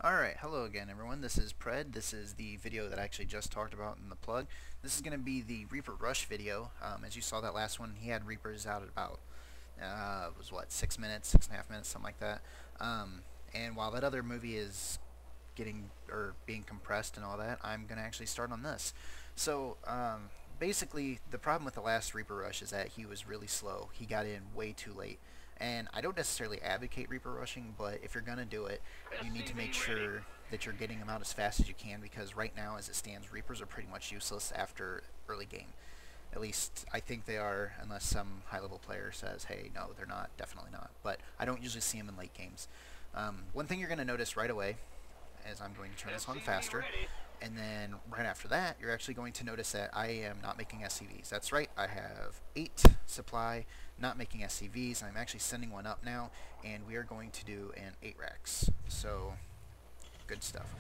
Alright, hello again everyone, this is Pred. This is the video that I actually just talked about in the plug. This is going to be the Reaper Rush video. As you saw that last one, he had Reapers out at about, it was what, 6 minutes, 6.5 minutes, something like that. And while that other movie is being compressed and all that, I'm going to actually start on this. So, basically, the problem with the last Reaper Rush is that he was really slow. He got in way too late. And I don't necessarily advocate Reaper rushing, but if you're going to do it, you need to make sure that you're getting them out as fast as you can, because right now, as it stands, Reapers are pretty much useless after early game. At least, I think they are, unless some high-level player says, hey, no, they're not, definitely not. But I don't usually see them in late games. One thing you're going to notice right away, as I'm going to turn this on faster, and then right after that, you're actually going to notice that I am not making SCVs. That's right, I have 8 supply, not making SCVs, and I'm actually sending one up now, and we are going to do an 8 racks. So, good stuff.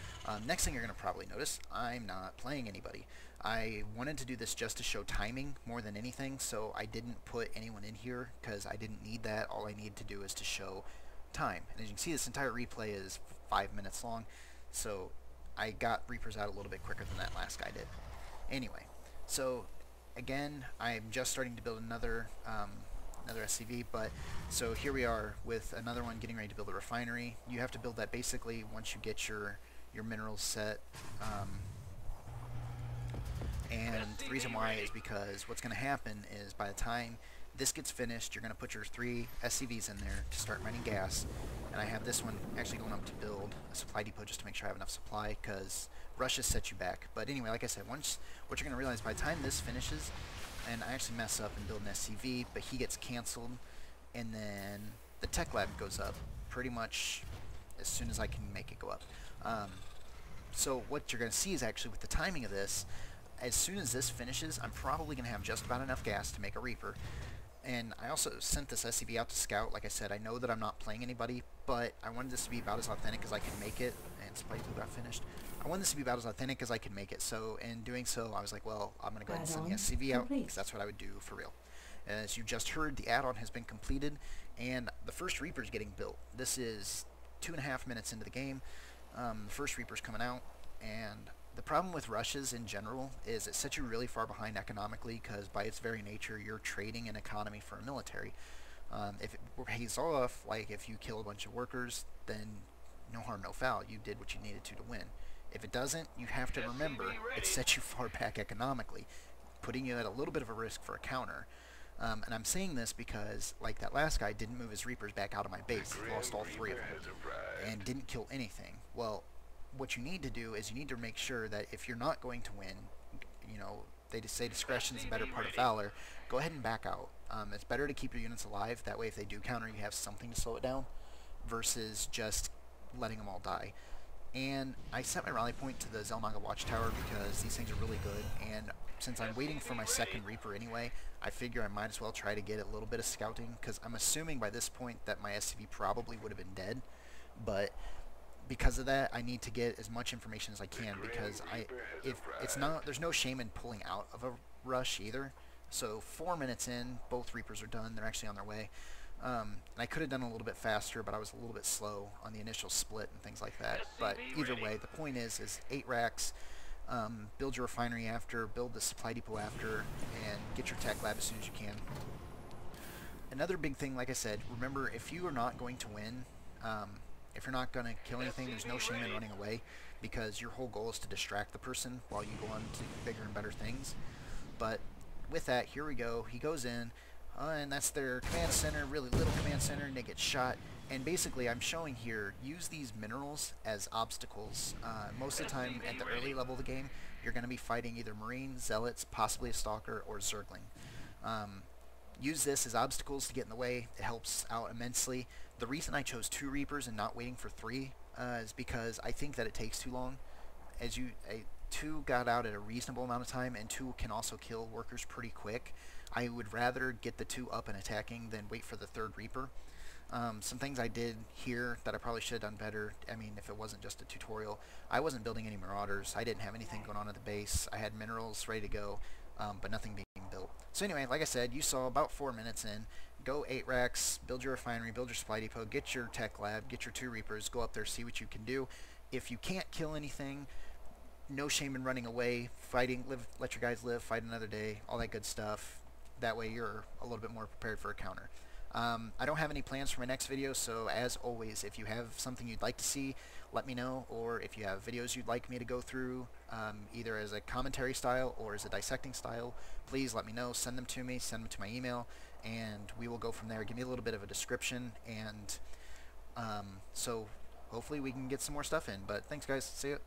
Next thing you're going to probably notice, I'm not playing anybody. I wanted to do this just to show timing more than anything, so I didn't put anyone in here, because I didn't need that. All I need to do is to show time. And as you can see, this entire replay is 5 minutes long, so I got Reapers out a little bit quicker than that last guy did. Anyway, so again, I'm just starting to build another SCV, but so here we are with another one getting ready to build a refinery. You have to build that basically once you get your minerals set. And the reason why is because what's going to happen is by the time this gets finished, you're going to put your 3 SCVs in there to start mining gas. And I have this one actually going up to build a supply depot just to make sure I have enough supply, because rushes set you back. But anyway, like I said, what you're going to realize by the time this finishes, and I actually mess up and build an SCV, but he gets canceled, and then the tech lab goes up pretty much as soon as I can make it go up. So what you're going to see is actually with the timing of this, as soon as this finishes, I'm probably going to have just about enough gas to make a Reaper. And I also sent this SCV out to scout. Like I said, I know that I'm not playing anybody, but I wanted this to be about as authentic as I can make it. And supply depot got finished. I wanted this to be about as authentic as I could make it. So in doing so, I was like, well, I'm going to go ahead and send the SCV out, because that's what I would do for real. As you just heard, the add-on has been completed, and the first Reaper is getting built. This is 2.5 minutes into the game. The first Reaper's coming out, and the problem with rushes in general is it sets you really far behind economically, because by its very nature, you're trading an economy for a military. If it pays off, like if you kill a bunch of workers, then no harm, no foul. You did what you needed to win. If it doesn't, you have to remember it sets you far back economically, putting you at a little bit of a risk for a counter. And I'm saying this because, like that last guy, didn't move his Reapers back out of my base. He lost all 3 of them and didn't kill anything. Well, what you need to do is you need to make sure that if you're not going to win, you know, they just say discretion's the better part of valor, go ahead and back out. It's better to keep your units alive. That way, if they do counter, you have something to slow it down versus just letting them all die. And I set my rally point to the Zelnaga Watchtower because these things are really good, and since I'm waiting for my second Reaper anyway, I figure I might as well try to get a little bit of scouting, because I'm assuming by this point that my SCV probably would have been dead, but because of that, I need to get as much information as I can, because there's no shame in pulling out of a rush either. So 4 minutes in, both Reapers are done. They're actually on their way. And I could have done a little bit faster, but I was a little bit slow on the initial split and things like that. But either way, the point is 8 racks, build your refinery after, build the supply depot after, and get your tech lab as soon as you can. Another big thing, like I said, remember, if you are not going to win, if you're not going to kill anything, there's no shame in running away, because your whole goal is to distract the person while you go on to bigger and better things. But with that, here we go. He goes in, and that's their command center, really little command center, and they get shot. And basically, I'm showing here, use these minerals as obstacles. Most of the time, at the early level of the game, you're going to be fighting either Marines, Zealots, possibly a Stalker, or Zergling. Use this as obstacles to get in the way. It helps out immensely. The reason I chose 2 Reapers and not waiting for 3 is because I think that it takes too long. 2 got out at a reasonable amount of time, and 2 can also kill workers pretty quick. I would rather get the 2 up and attacking than wait for the 3rd Reaper. Some things I did here that I probably should have done better. I mean, if it wasn't just a tutorial, I wasn't building any Marauders. I didn't have anything going on at the base. I had minerals ready to go, but nothing being built. So anyway, like I said, you saw about 4 minutes in. Go 8 racks, build your refinery, build your supply depot, get your tech lab, get your 2 Reapers, go up there, see what you can do, if you can't kill anything, no shame in running away, fighting, live, let your guys live, fight another day, all that good stuff. That way you're a little bit more prepared for a counter. I don't have any plans for my next video, so as always, if you have something you'd like to see, let me know, or if you have videos you'd like me to go through, either as a commentary style or as a dissecting style, please let me know. Send them to me, send them to my email, and we will go from there. Give me a little bit of a description, and so hopefully we can get some more stuff in. But thanks, guys. See ya.